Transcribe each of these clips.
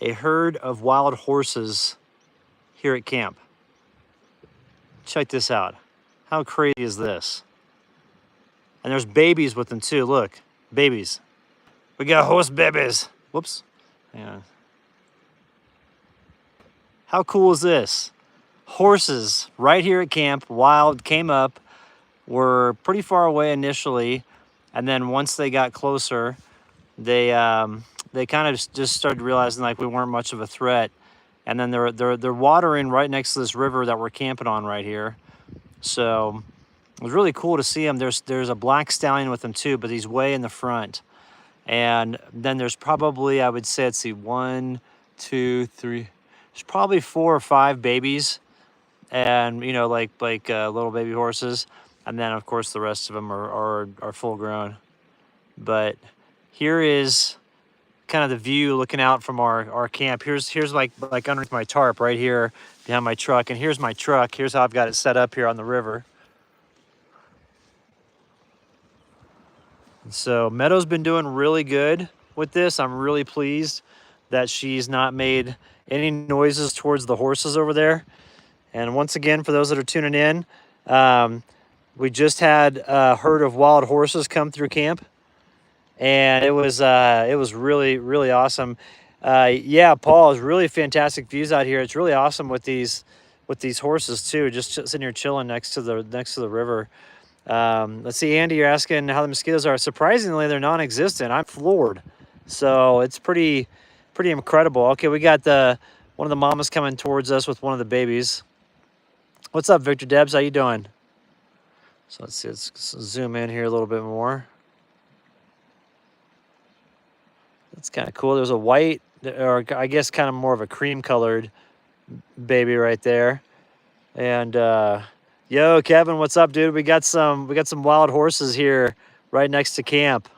a herd of wild horses here at camp. Check this out. How crazy is this? And there's babies with them too. Look, babies. We got horse babies. Whoops. Yeah. How cool is this? Horses right here at camp, wild, came up, were pretty far away initially, and then once they got closer, they kind of just started realizing like we weren't much of a threat, and then they're watering right next to this river that we're camping on right here. So it was really cool to see them. There's a black stallion with them too, but he's way in the front. And then there's probably, I would say, let's see, 1, 2, 3. There's probably 4 or 5 babies, and you know, like little baby horses, and then of course the rest of them are full grown. But here is kind of the view looking out from our camp. Here's like underneath my tarp right here behind my truck, and here's my truck. Here's how I've got it set up here on the river. So Meadow's been doing really good with this. I'm really pleased that she's not made any noises towards the horses over there. And once again, for those that are tuning in, we just had a herd of wild horses come through camp, and it was really, really awesome. Yeah, Paul, it's really fantastic views out here. It's really awesome with these horses too, just sitting here chilling next to the river. Let's see, Andy, you're asking how the mosquitoes are. Surprisingly, they're non-existent. I'm floored. So it's pretty incredible. Okay, we got one of the mamas coming towards us with one of the babies. What's up, Victor Debs? How you doing? So let's see, let's zoom in here a little bit more. That's kind of cool. There's a white, or I guess kind of more of a cream colored baby right there. And yo, Kevin, what's up, dude? We got some wild horses here right next to camp.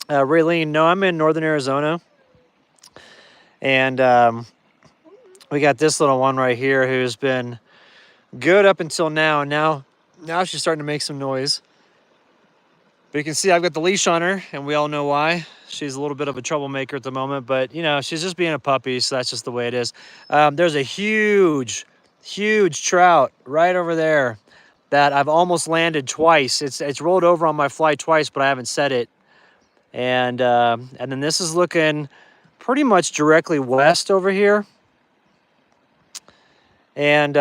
Raylene, no, I'm in northern Arizona, and we got this little one right here who's been good up until now. Now she's starting to make some noise. But you can see I've got the leash on her, and we all know why. She's a little bit of a troublemaker at the moment, but you know, she's just being a puppy, so that's just the way it is. There's a huge trout right over there that I've almost landed twice. It's rolled over on my fly twice, but I haven't set it. And then this is looking pretty much directly west over here. And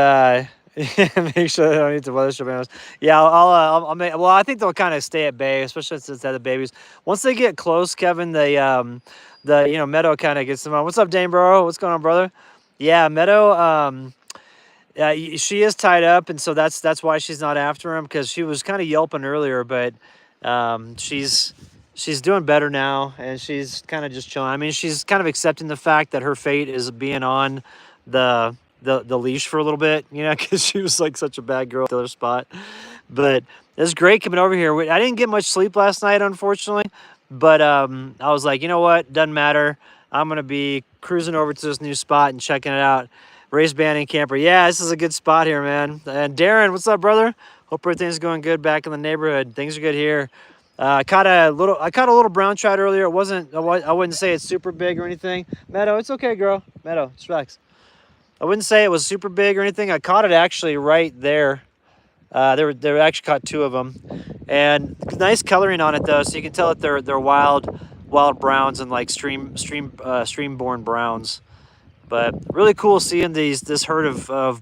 make sure they don't eat the weather strip animals. Yeah, I'll make. Well, I think they'll kind of stay at bay, especially since they're the babies. Once they get close, Kevin, the Meadow kind of gets them on. What's up, Dane Bro? What's going on, brother? Yeah, Meadow. She is tied up, and so that's why she's not after him, because she was kind of yelping earlier, but she's doing better now, and she's kind of just chilling. I mean, she's kind of accepting the fact that her fate is being on the leash for a little bit, you know, because she was like such a bad girl at the other spot. But it's great coming over here. I didn't get much sleep last night, unfortunately, but I was like, you know what, doesn't matter. I'm gonna be cruising over to this new spot and checking it out. Race banding camper. Yeah, this is a good spot here, man. And Darren, what's up, brother? Hope everything's going good back in the neighborhood. Things are good here. I caught a little brown trout earlier. It wasn't. I wouldn't say it's super big or anything. Meadow, it's okay, girl. Meadow, just relax. I wouldn't say it was super big or anything. I caught it actually right there. They actually caught 2 of them, and nice coloring on it though, so you can tell that they're wild browns and like stream-born browns. But really cool seeing this herd of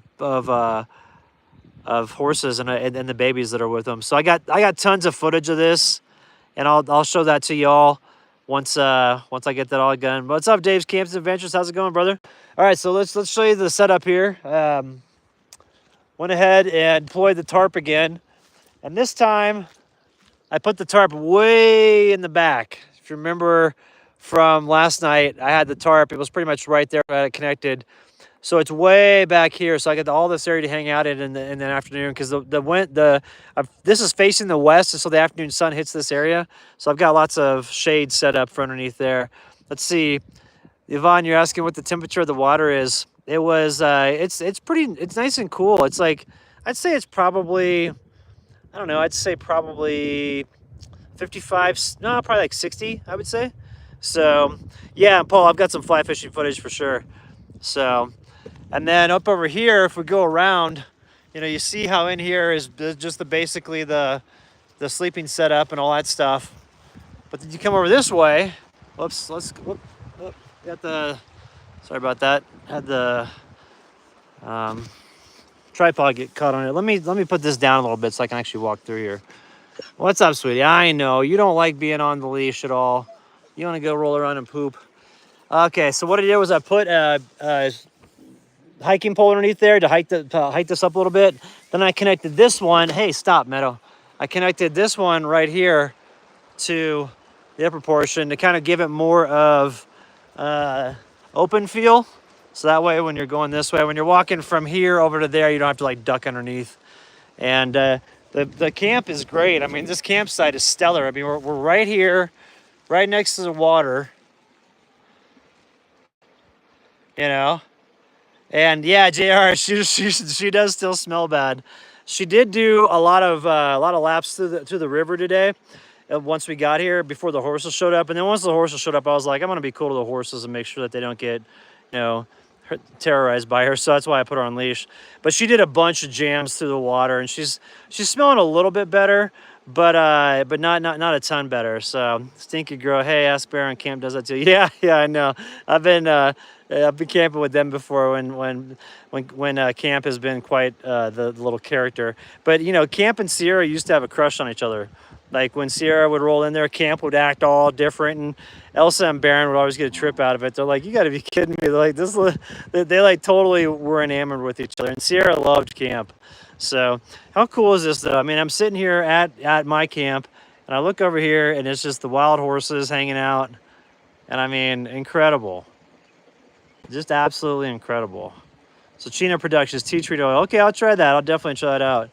horses and the babies that are with them. So I got tons of footage of this, and I'll show that to y'all once I get that all done. What's up, Dave's Camps and Adventures? How's it going, brother? All right, so let's show you the setup here. Went ahead and deployed the tarp again, and this time I put the tarp way in the back. If you remember from last night, I had the tarp. It was pretty much right there where I had it connected. So it's way back here. So I got all this area to hang out in the afternoon, because this is facing the west, and so the afternoon sun hits this area. So I've got lots of shade set up for underneath there. Let's see, Yvonne, you're asking what the temperature of the water is. It was it's nice and cool. It's like, I'd say it's probably, I don't know, I'd say probably 55, no, probably like 60, I would say. So yeah, Paul, I've got some fly fishing footage for sure. So, and then up over here, if we go around, you know, you see how in here is just basically the sleeping setup and all that stuff. But then you come over this way. Whoops, whoop, got the, sorry about that. Had the um, tripod get caught on it. Let me put this down a little bit so I can actually walk through here. What's up, sweetie? I know you don't like being on the leash at all. You want to go roll around and poop. Okay, so what I did was I put a hiking pole underneath there to hike this up a little bit. Then I connected this one. Hey, stop, Meadow. I connected this one right here to the upper portion to kind of give it more of open feel. So that way, when you're going this way, when you're walking from here over to there, you don't have to like duck underneath. And the camp is great. I mean, this campsite is stellar. I mean, we're right here, right next to the water. You know, and yeah, Jr. She does still smell bad. She did do a lot of laps through the river today. Once we got here, before the horses showed up, and then once the horses showed up, I was like, I'm gonna be cool to the horses and make sure that they don't get, you know, terrorized by her. So that's why I put her on leash. But she did a bunch of jams through the water, and she's smelling a little bit better, but not a ton better. So stinky girl. Hey, Ask Bear on camp does that too. Yeah, I know. I've been camping with them before when camp has been quite the little character. But you know, Camp and Sierra used to have a crush on each other. Like when Sierra would roll in there, Camp would act all different, and Elsa and Baron would always get a trip out of it. They're like, "You got to be kidding me!" They're like, "This," they like totally were enamored with each other. And Sierra loved Camp. So how cool is this though? I mean, I'm sitting here at my camp, and I look over here, and it's just the wild horses hanging out, and I mean, incredible, just absolutely incredible. So Chino Productions tea tree oil. Okay, I'll try that. I'll definitely try it out.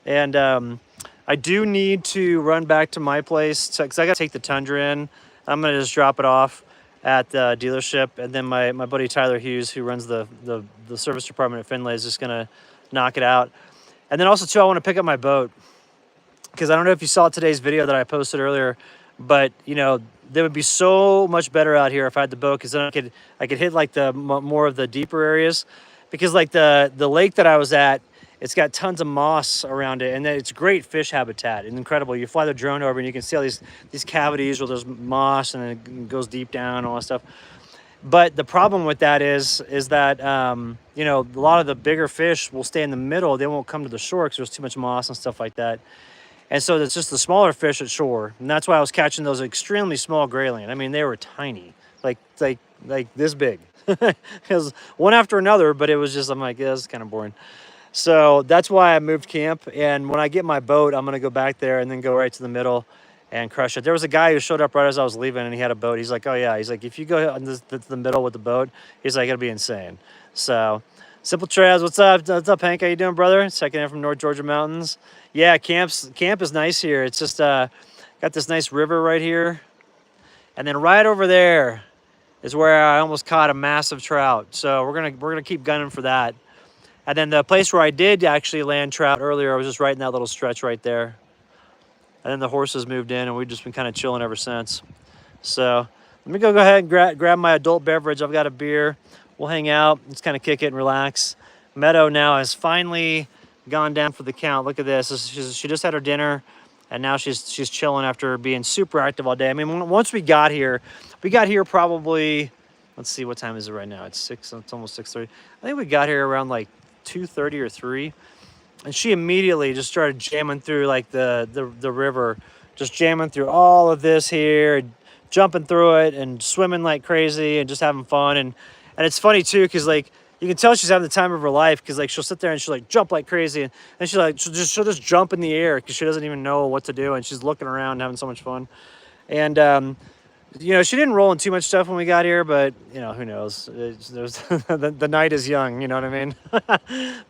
And I do need to run back to my place because I got to take the Tundra in. I'm going to just drop it off at the dealership. And then my buddy Tyler Hughes, who runs the service department at Finlay, is just going to knock it out. And then also, too, I want to pick up my boat because I don't know if you saw today's video that I posted earlier, but, you know, they would be so much better out here if I had the boat because then I could hit like the more of the deeper areas because like the lake that I was at, it's got tons of moss around it, and it's great fish habitat. It's incredible. You fly the drone over, and you can see all these cavities where there's moss, and it goes deep down, and all that stuff. But the problem with that is that you know, a lot of the bigger fish will stay in the middle. They won't come to the shore because there's too much moss and stuff like that. And so it's just the smaller fish at shore, and that's why I was catching those extremely small grayling. I mean, they were tiny, like this big, because one after another. But it was just, I'm like, yeah, this is kind of boring. So that's why I moved camp. And when I get my boat, I'm going to go back there and then go right to the middle and crush it. There was a guy who showed up right as I was leaving, and he had a boat. He's like, oh, yeah. He's like, if you go to the middle with the boat, he's like, it'll be insane. So Simple Trails, what's up? What's up, Hank? How you doing, brother? Checking in from North Georgia mountains. Yeah, camp is nice here. It's just got this nice river right here. And then right over there is where I almost caught a massive trout. So we're gonna keep gunning for that. And then the place where I did actually land trout earlier, I was just right in that little stretch right there. And then the horses moved in, and we've just been kind of chilling ever since. So let me go ahead and grab my adult beverage. I've got a beer. We'll hang out, just kind of kick it and relax. Meadow now has finally gone down for the count. Look at this. She just had her dinner, and now she's chilling after being super active all day. I mean, once we got here probably, let's see, what time is it right now? It's almost 6:30. I think we got here around like 2:30 or 3, and she immediately just started jamming through like the river, just jamming through all of this here, jumping through it and swimming like crazy and just having fun. And it's funny too because like you can tell she's having the time of her life because like she'll sit there and she'll like jump like crazy, and she'll just jump in the air because she doesn't even know what to do, and she's looking around and having so much fun. And you know, she didn't roll in too much stuff when we got here, but, you know, who knows? The night is young, you know what I mean?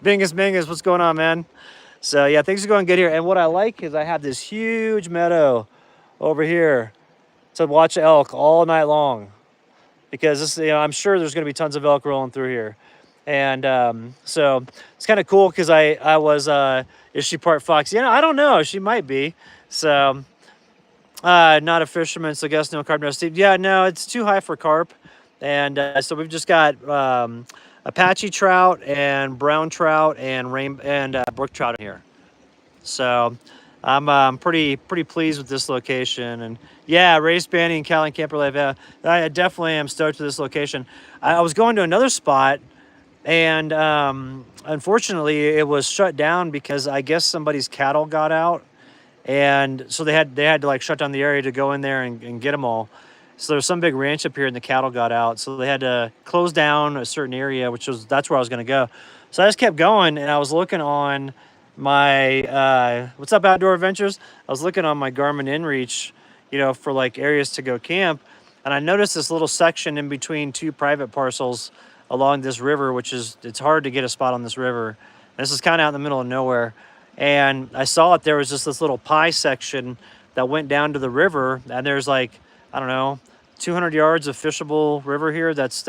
Bingus, what's going on, man? So, yeah, things are going good here. And what I like is I have this huge meadow over here to watch elk all night long. Because, this, you know, I'm sure there's going to be tons of elk rolling through here. And so it's kind of cool because I was, is she part fox? You know, I don't know. She might be. So Not a fisherman, so I guess no carp, no Steve. Yeah, no, it's too high for carp, and so we've just got Apache trout and brown trout and brook trout in here. So I'm pretty pleased with this location, and yeah, race banding and Cal and camper life. Yeah, I definitely am stoked with this location. I was going to another spot, and unfortunately, it was shut down because I guess somebody's cattle got out, and so they had to like shut down the area to go in there and get them all. So there's some big ranch up here, and the cattle got out, so they had to close down a certain area, that's where I was going to go. So I just kept going, and I was looking on my what's up outdoor adventures. I was looking on my Garmin InReach, for like areas to go camp, and I noticed this little section in between two private parcels along this river, it's hard to get a spot on this river. This is kind of out in the middle of nowhere, and I saw it. There was just this little pie section that went down to the river, and there's like, I don't know, 200 yards of fishable river here. That's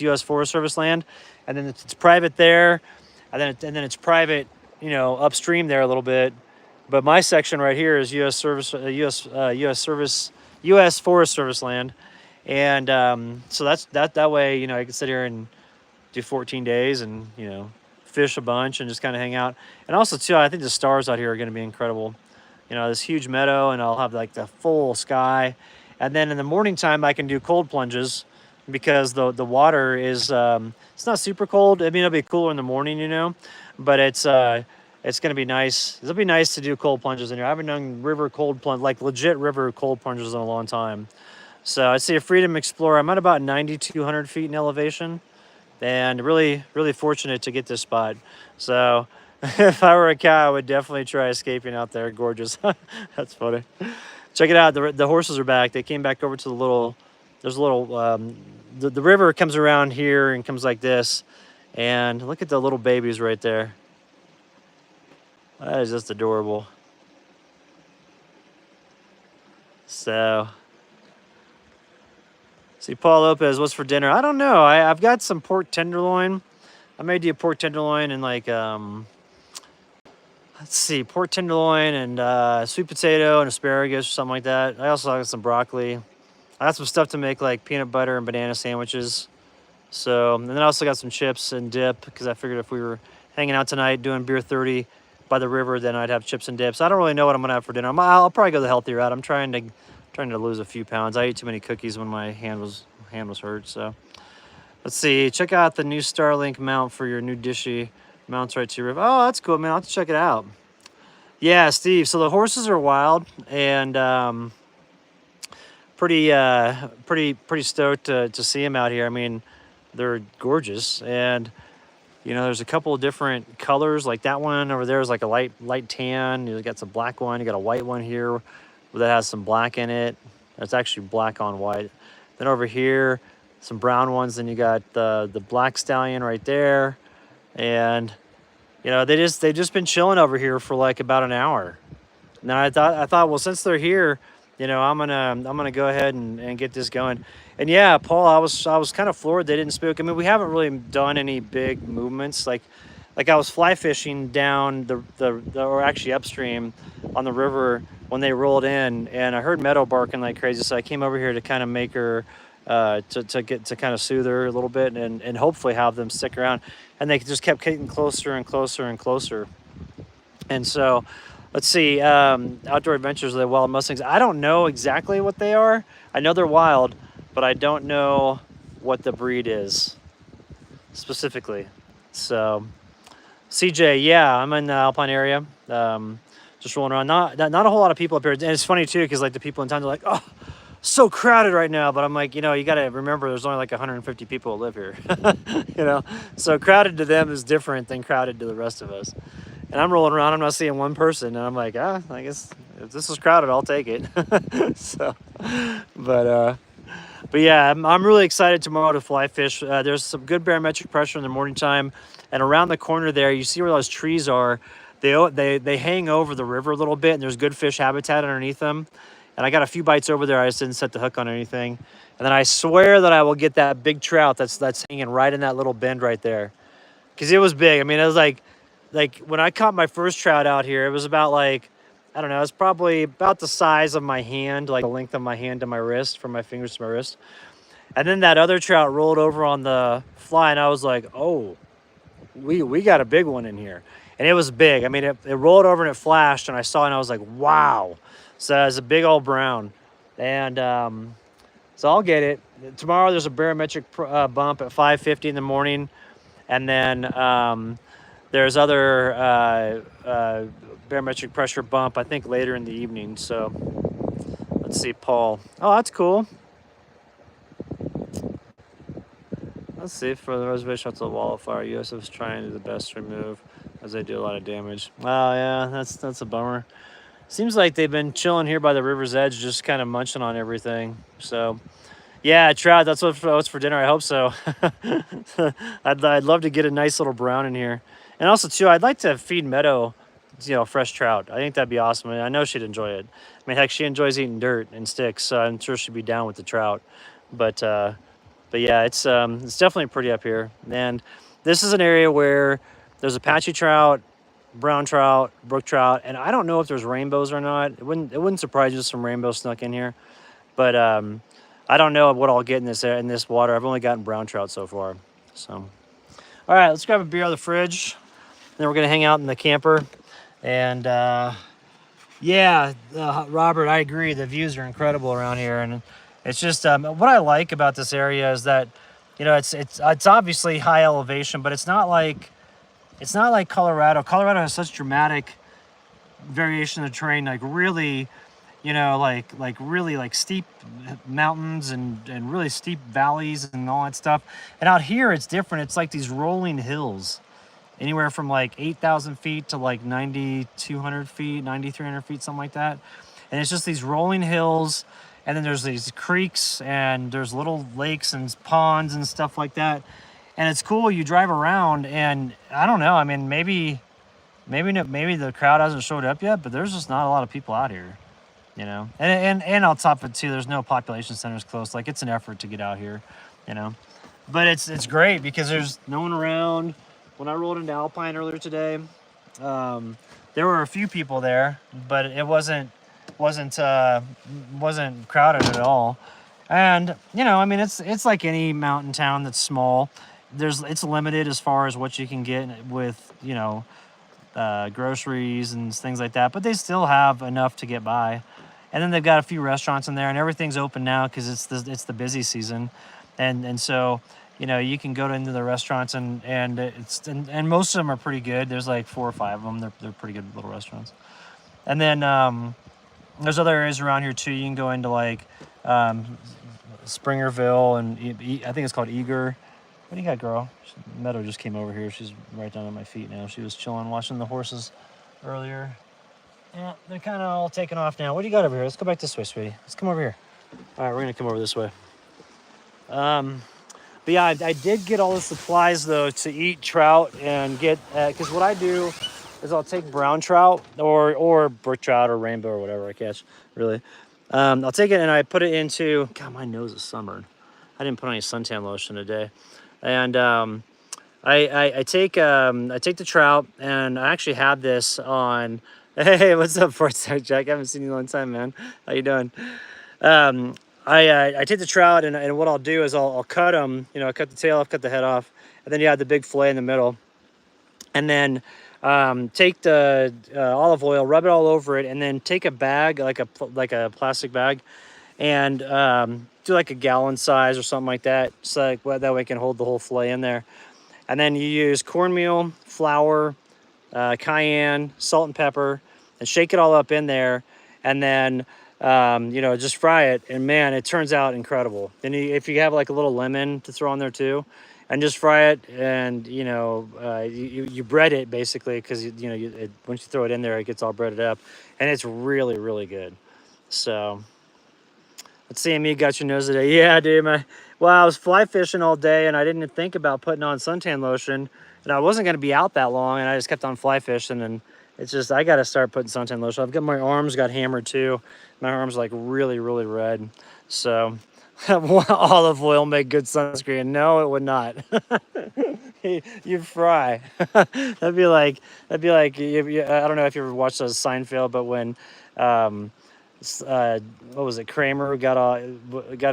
U.S. Forest Service land, and then it's private there, and then it's private, upstream there a little bit. But my section right here is U.S. Forest Service land, and so that way, I can sit here and do 14 days and fish a bunch and just kind of hang out. And also too, I think the stars out here are going to be incredible. This huge meadow, and I'll have like the full sky. And then in the morning time, I can do cold plunges because the water is it's not super cold. I mean, it'll be cooler in the morning, but it's going to be nice. It'll be nice to do cold plunges in here. I haven't done river cold plunge, like legit river cold plunges in a long time. So I'd say a Freedom Explorer. I'm at about 9,200 feet in elevation, and really, really fortunate to get this spot. So if I were a cow, I would definitely try escaping out there. Gorgeous. That's funny. Check it out. The horses are back. They came back over to there's a little, the river comes around here and comes like this. And look at the little babies right there. That is just adorable. So, see, Paul Lopez, what's for dinner? I don't know. I've got some pork tenderloin. I may do a pork tenderloin and like, let's see, pork tenderloin and sweet potato and asparagus or something like that. I also got some broccoli. I got some stuff to make like peanut butter and banana sandwiches. So, and then I also got some chips and dip because I figured if we were hanging out tonight doing beer 30 by the river, then I'd have chips and dips. I don't really know what I'm gonna have for dinner. I'll probably go the healthier route. I'm trying to lose a few pounds. I ate too many cookies when my hand was hurt. So let's see. Check out the new Starlink mount for your new Dishy. Mounts right to your river. Oh, that's cool, man. I'll have to check it out. Yeah, Steve. So the horses are wild and pretty stoked to see them out here. I mean, they're gorgeous, and there's a couple of different colors. Like that one over there is like a light tan. You got some black one. You got a white one here that has some black in it. That's actually black on white. Then over here, some brown ones. Then you got the black stallion right there, and they've just been chilling over here for like about an hour. Now I thought, well, since they're here, I'm gonna go ahead and get this going. And yeah, Paul, I was kind of floored they didn't spook. I mean, we haven't really done any big movements. Like I was fly fishing down or actually upstream on the river when they rolled in, and I heard Meadow barking like crazy. So I came over here to kind of make her to kind of soothe her a little bit and hopefully have them stick around. And they just kept getting closer and closer and closer. And so, let's see, outdoor adventures of the wild mustangs. I don't know exactly what they are. I know they're wild, but I don't know what the breed is specifically. So, CJ, yeah, I'm in the Alpine area, just rolling around. Not a whole lot of people up here. And it's funny too, because like the people in town are like, oh, so crowded right now. But I'm like, you got to remember there's only like 150 people who live here. So crowded to them is different than crowded to the rest of us. And I'm rolling around, I'm not seeing one person, and I'm like, I guess if this is crowded, I'll take it. So, but yeah, I'm really excited tomorrow to fly fish. There's some good barometric pressure in the morning time, and around the corner there, you see where those trees are. They hang over the river a little bit, and there's good fish habitat underneath them. And I got a few bites over there. I just didn't set the hook on anything. And then I swear that I will get that big trout that's hanging right in that little bend right there, because it was big. I mean, it was like when I caught my first trout out here, it was about like I don't know, it's probably about the size of my hand, like the length of my hand to my wrist, from my fingers to my wrist. And then that other trout rolled over on the fly, and I was like, oh, we got a big one in here. And it was big. I mean, it rolled over and it flashed, and I saw it, and I was like, wow. So it's a big old brown. And so I'll get it. Tomorrow there's a barometric bump at 5:50 in the morning. And then there's other barometric pressure bump, I think, later in the evening. So let's see, Paul. Oh, that's cool. Let's see, for the reservation out to the wall of fire, USF is trying to do the best to remove as they do a lot of damage. Oh, yeah, that's a bummer. Seems like they've been chilling here by the river's edge, just kind of munching on everything. So, yeah, trout, that's what's for dinner. I hope so. I'd love to get a nice little brown in here. And also, too, I'd like to feed Meadow, fresh trout. I think that'd be awesome. I know she'd enjoy it. I mean, heck, she enjoys eating dirt and sticks, so I'm sure she'd be down with the trout. But yeah, it's definitely pretty up here. And this is an area where there's Apache trout, brown trout, brook trout, and I don't know if there's rainbows or not. It wouldn't surprise you if some rainbows snuck in here, but I don't know what I'll get in this water. I've only gotten brown trout so far. So, all right, let's grab a beer out of the fridge. Then we're gonna hang out in the camper, and yeah, Robert, I agree. The views are incredible around here, and it's just what I like about this area is that, it's obviously high elevation, but it's not like Colorado. Colorado has such dramatic variation of the terrain, like really, really like steep mountains and really steep valleys and all that stuff. And out here, it's different. It's like these rolling hills, anywhere from like 8,000 feet to like 9,200 feet, 9,300 feet, something like that. And it's just these rolling hills. And then there's these creeks and there's little lakes and ponds and stuff like that. And it's cool. You drive around and I don't know. I mean, maybe the crowd hasn't showed up yet, but there's just not a lot of people out here, And on top of it too, there's no population centers close. Like, it's an effort to get out here, But it's great because there's no one around. When I rolled into Alpine earlier today, there were a few people there, but it wasn't crowded at all. And I mean, it's like any mountain town that's small. It's limited as far as what you can get with groceries and things like that, but they still have enough to get by. And then they've got a few restaurants in there, and everything's open now because it's the busy season, and so you can go into the restaurants and most of them are pretty good. There's like 4 or 5 of them. They're pretty good little restaurants. And then there's other areas around here too. You can go into like Springerville, and I think it's called Eager. What do you got, girl? Meadow just came over here. She's right down at my feet now. She was chilling, watching the horses earlier. Yeah, they're kind of all taking off now. What do you got over here? Let's go back this way, sweetie. Let's come over here. All right, we're gonna come over this way. But yeah, I did get all the supplies though to eat trout and get because what I do is I'll take brown trout or brook trout or rainbow or whatever I catch. Really, I'll take it and I put it into. God, my nose is sunburned. I didn't put any suntan lotion today. And I take the trout, and I actually had this on. Hey, what's up, Forsyth Jack? I haven't seen you in a long time, man. How you doing? I take the trout, and what I'll do is I'll cut them. Cut the tail off, cut the head off, and then you have the big fillet in the middle. And then take the olive oil, rub it all over it, and then take a bag, like a plastic bag, and do like a gallon size or something like that, so that way it can hold the whole fillet in there. And then you use cornmeal, flour, cayenne, salt and pepper, and shake it all up in there. And then just fry it, and man, it turns out incredible. Then if you have like a little lemon to throw on there too, and just fry it, and you bread it basically, because once you throw it in there, it gets all breaded up, and it's really, really good. So let's see, me got your nose today. Yeah, dude. I was fly fishing all day, and I didn't think about putting on suntan lotion, and I wasn't going to be out that long, and I just kept on fly fishing, and it's just, I got to start putting suntan lotion. I've got my arms got hammered too. My arms like really, really red. So olive oil make good sunscreen? No, it would not. You'd fry. that'd be like I don't know if you ever watched those Seinfeld, but when um, what was it? Kramer got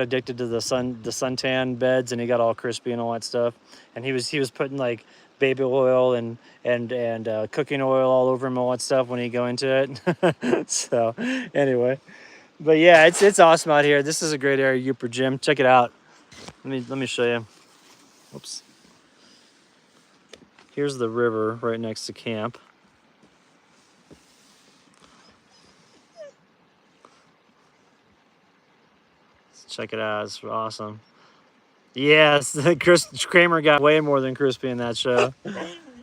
addicted to the suntan beds, and he got all crispy and all that stuff. And he was putting like baby oil and cooking oil all over him and all that stuff when he go into it. So anyway, but yeah, it's awesome out here. This is a great area, Uper Gym. Check it out. Let me show you. Oops. Here's the river right next to camp. Check it out. It's awesome. Yes, Chris Kramer got way more than crispy in that show.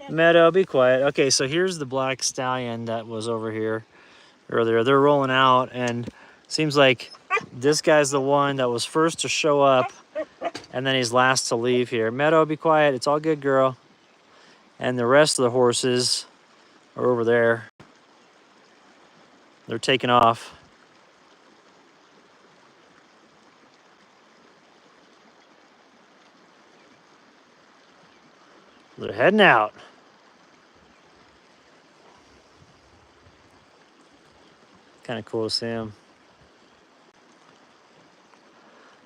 Meadow, be quiet. Okay, so here's the black stallion that was over here earlier. They're rolling out, and seems like this guy's the one that was first to show up, and then he's last to leave here. Meadow, be quiet. It's all good, girl. And the rest of the horses are over there. They're taking off. They're heading out. Kind of cool to see them.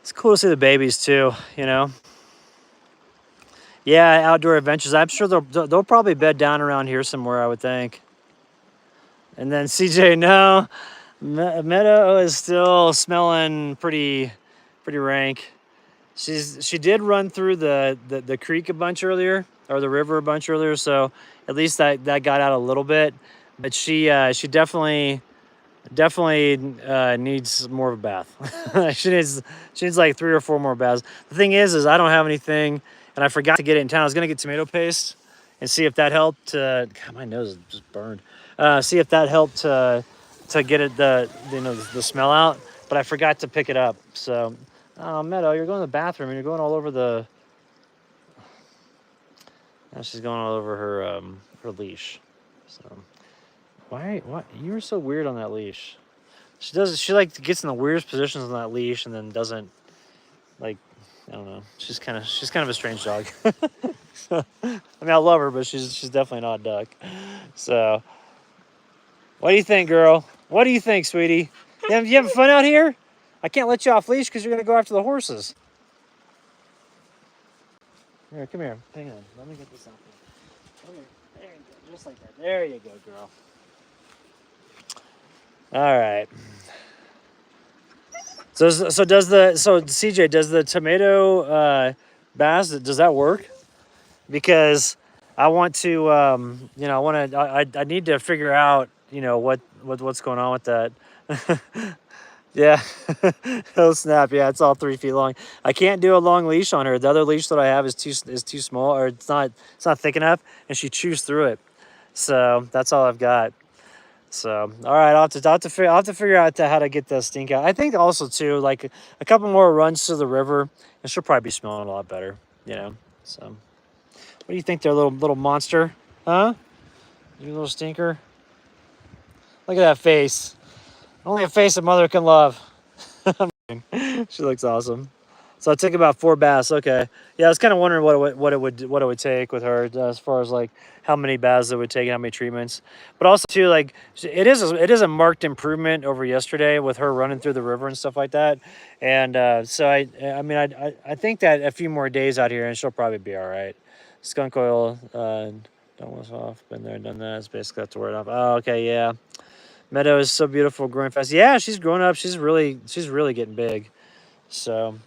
It's cool to see the babies too, you know. Yeah, outdoor adventures. I'm sure they'll probably bed down around here somewhere, I would think. And then CJ, no, Meadow is still smelling pretty rank. She did run through the creek a bunch earlier, or the river a bunch earlier, so at least that got out a little bit. But she definitely needs more of a bath. she needs like 3 or 4 more baths. The thing is I don't have anything, and I forgot to get it in town. I was gonna get tomato paste and see if that helped. God, my nose is just burned. See if that helped to get it the smell out, but I forgot to pick it up. So, oh, Meadow, you're going to the bathroom and you're going all over the. Now she's going all over her leash. So, why you're so weird on that leash? She like gets in the weirdest positions on that leash and then doesn't, like, I don't know. She's kind of a strange dog. I mean, I love her, but she's definitely not a duck. So, what do you think, girl? What do you think, sweetie? You having fun out here? I can't let you off leash because you're gonna go after the horses. Here, come here. Hang on. Let me get this out. Come here. There you go. Just like that. There you go, girl. All right. So CJ, does the tomato bass, does that work? Because I want to I need to figure out, what's going on with that. Yeah. Oh snap. Yeah, it's all 3 feet long. I can't do a long leash on her. The other leash that I have is too small, or it's not thick enough, and she chews through it. So that's all I've got. So, all right, I'll have to figure out how to get the stink out. I think also too, like a couple more runs to the river, and she'll probably be smelling a lot better, So, what do you think there, little monster? Huh? You little stinker? Look at that face. Only a face a mother can love. She looks awesome. So I took about 4 baths. Okay, yeah, I was kind of wondering what it would take with her, as far as like how many baths it would take and how many treatments. But also too, like, it is a marked improvement over yesterday with her running through the river and stuff like that. And so I think that a few more days out here and she'll probably be all right. Skunk oil, don't wash off. Been there, done that. It's basically have to wear it off. Oh, okay, yeah. Meadow is so beautiful, growing fast. Yeah, she's growing up. She's really getting big. So.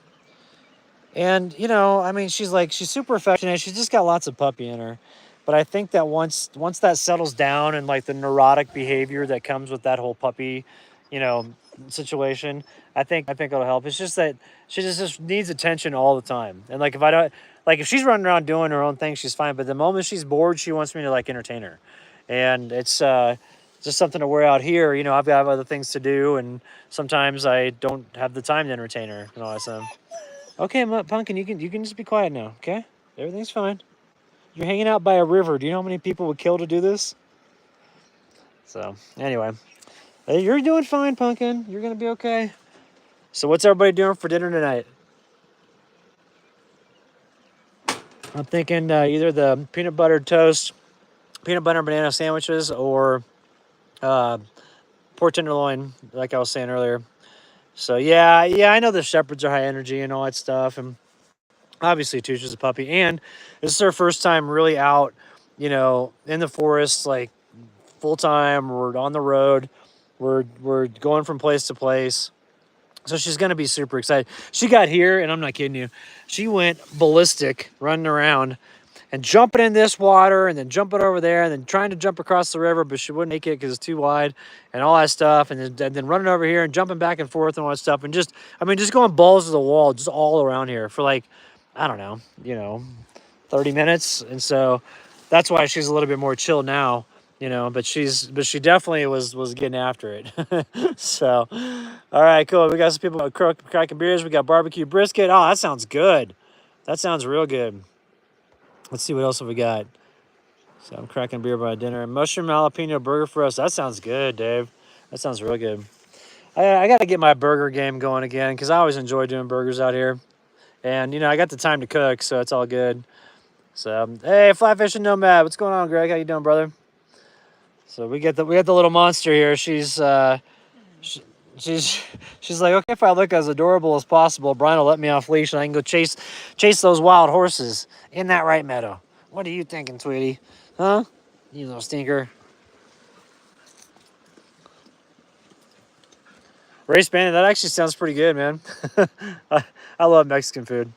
And, she's super affectionate. She's just got lots of puppy in her. But I think that once that settles down, and like the neurotic behavior that comes with that whole puppy, you know, situation, I think it'll help. It's just that she just needs attention all the time. And like if she's running around doing her own thing, she's fine. But the moment she's bored, she wants me to like entertain her. And it's just something to wear out here. I've got other things to do, and sometimes I don't have the time to entertain her and all that stuff. Okay, Pumpkin, you can just be quiet now, okay? Everything's fine. You're hanging out by a river. Do you know how many people would kill to do this? So, anyway. Hey, you're doing fine, Pumpkin. You're going to be okay. So, what's everybody doing for dinner tonight? I'm thinking either the peanut butter toast, peanut butter and banana sandwiches, or uh, pork tenderloin, like I was saying earlier. So yeah, I know the shepherds are high energy and all that stuff, and obviously Tusha's a puppy, and this is her first time really out, in the forest, like full time. We're on the road. We're going from place to place. So she's gonna be super excited. She got here, and I'm not kidding you. She went ballistic, running around and jumping in this water, and then jumping over there, and then trying to jump across the river, but she wouldn't make it because it's too wide, and all that stuff, and then running over here and jumping back and forth and all that stuff, and just going balls to the wall, just all around here for like, I don't know, 30 minutes, and so that's why she's a little bit more chill now, but she definitely was getting after it. So, all right, cool. We got some people cracking beers. We got barbecue brisket. Oh, that sounds good. That sounds real good. Let's see what else have we got. So I'm cracking beer by dinner. Mushroom jalapeno burger for us. That sounds good, Dave. That sounds real good. I got to get my burger game going again because I always enjoy doing burgers out here. And, I got the time to cook, so it's all good. So, hey, Fly Fishing Nomad. What's going on, Greg? How you doing, brother? So we got the little monster here. She, she's she's like, okay, if I look as adorable as possible, Brian will let me off leash and I can go chase those wild horses. Isn't that right, Meadow? What are you thinking, sweetie? Huh? You little stinker. Race bandit. That actually sounds pretty good, man. I love Mexican food.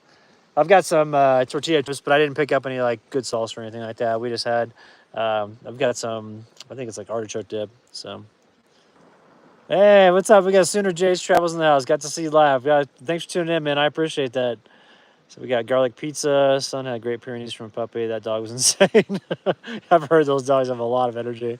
I've got some tortilla chips, but I didn't pick up any like good salsa or anything like that. We just had. I've got some. I think it's like artichoke dip. So. Hey, what's up? We got Sooner Jay's Travels in the house. Got to see you live. Thanks for tuning in, man. I appreciate that. So we got garlic pizza. Son had Great Pyrenees from a puppy. That dog was insane. I've heard those dogs have a lot of energy.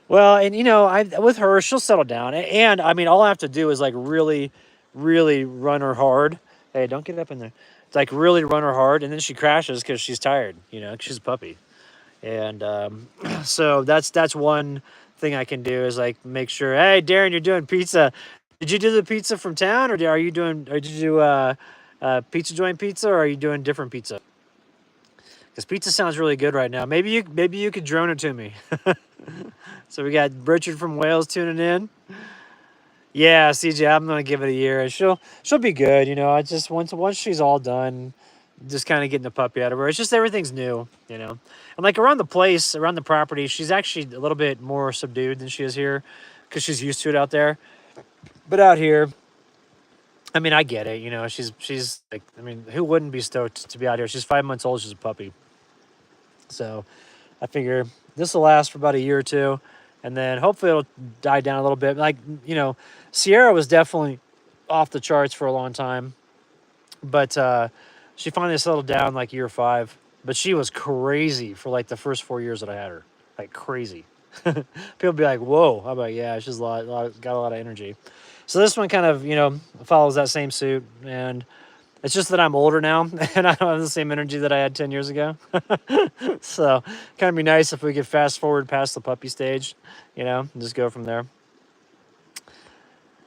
Well, and I with her, she'll settle down. And I mean, all I have to do is like really, really run her hard. Hey, don't get up in there. It's like really run her hard, and then she crashes because she's tired. 'Cause she's a puppy. And so that's one thing I can do is like make sure. Hey, Darren, you're doing pizza. Did you do the pizza from town, or are you doing? Or did you do pizza joint pizza, or are you doing different pizza? Because pizza sounds really good right now. Maybe you could drone it to me. So we got Richard from Wales tuning in. Yeah, CJ, I'm gonna give it a year, and she'll be good. I just once she's all done, just kind of getting the puppy out of her. It's just everything's new. And like around the place, around the property, she's actually a little bit more subdued than she is here, because she's used to it out there. But out here, I mean, I get it. She's like, I mean, who wouldn't be stoked to be out here? She's 5 months old. She's a puppy. So I figure this will last for about a year or two, and then hopefully it'll die down a little bit. Like, Sierra was definitely off the charts for a long time, but she finally settled down like year 5. But she was crazy for like the first 4 years that I had her, like crazy. People be like, "Whoa!" I'm like, "Yeah, she's got a lot of energy." So this one kind of follows that same suit, and it's just that I'm older now, and I don't have the same energy that I had 10 years ago. So, kind of be nice if we could fast forward past the puppy stage, and just go from there.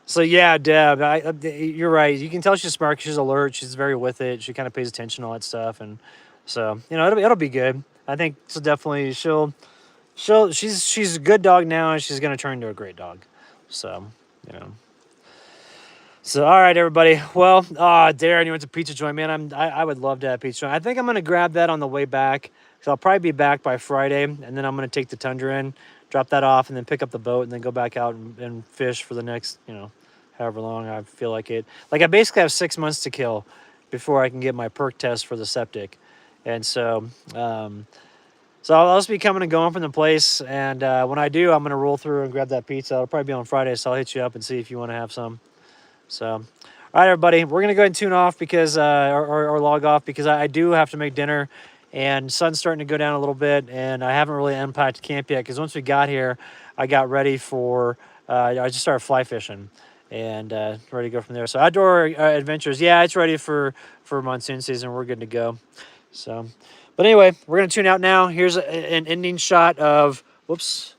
So yeah, Deb, you're right. You can tell she's smart. 'Cause she's alert. She's very with it. She kind of pays attention to all that stuff, and so it'll be good. I think so. Definitely, she's a good dog now, and she's gonna turn into a great dog. So you know. So all right, everybody. Well, Darren, you went to pizza joint, man. I would love to have pizza joint. I think I'm gonna grab that on the way back. So I'll probably be back by Friday, and then I'm gonna take the Tundra in, drop that off, and then pick up the boat, and then go back out and fish for the next, however long I feel like it. Like I basically have 6 months to kill before I can get my perk test for the septic, and so I'll just be coming and going from the place. And when I do, I'm gonna roll through and grab that pizza. It'll probably be on Friday, so I'll hit you up and see if you want to have some. So, all right, everybody, we're gonna go ahead and tune off because, or log off because I do have to make dinner, and sun's starting to go down a little bit, and I haven't really unpacked camp yet because once we got here, I got ready for, I just started fly fishing, and ready to go from there. So outdoor adventures, yeah, it's ready for monsoon season. We're good to go. So, but anyway, we're gonna tune out now. Here's an ending shot of let's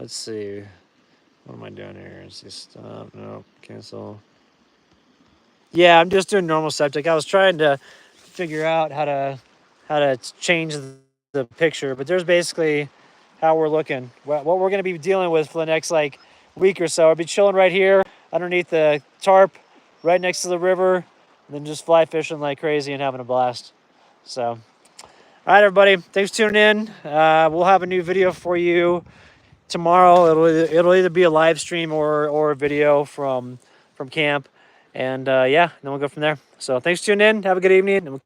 see. What am I doing here? Is this stop? No, cancel. Yeah, I'm just doing normal septic. I was trying to figure out how to change the picture, but there's basically how we're looking. What we're going to be dealing with for the next like week or so. I'll be chilling right here underneath the tarp, right next to the river, and then just fly fishing like crazy and having a blast. So, all right, everybody, thanks for tuning in. We'll have a new video for you tomorrow. It'll either be a live stream or a video from camp, and yeah, then we'll go from there. So thanks for tuning in. Have a good evening.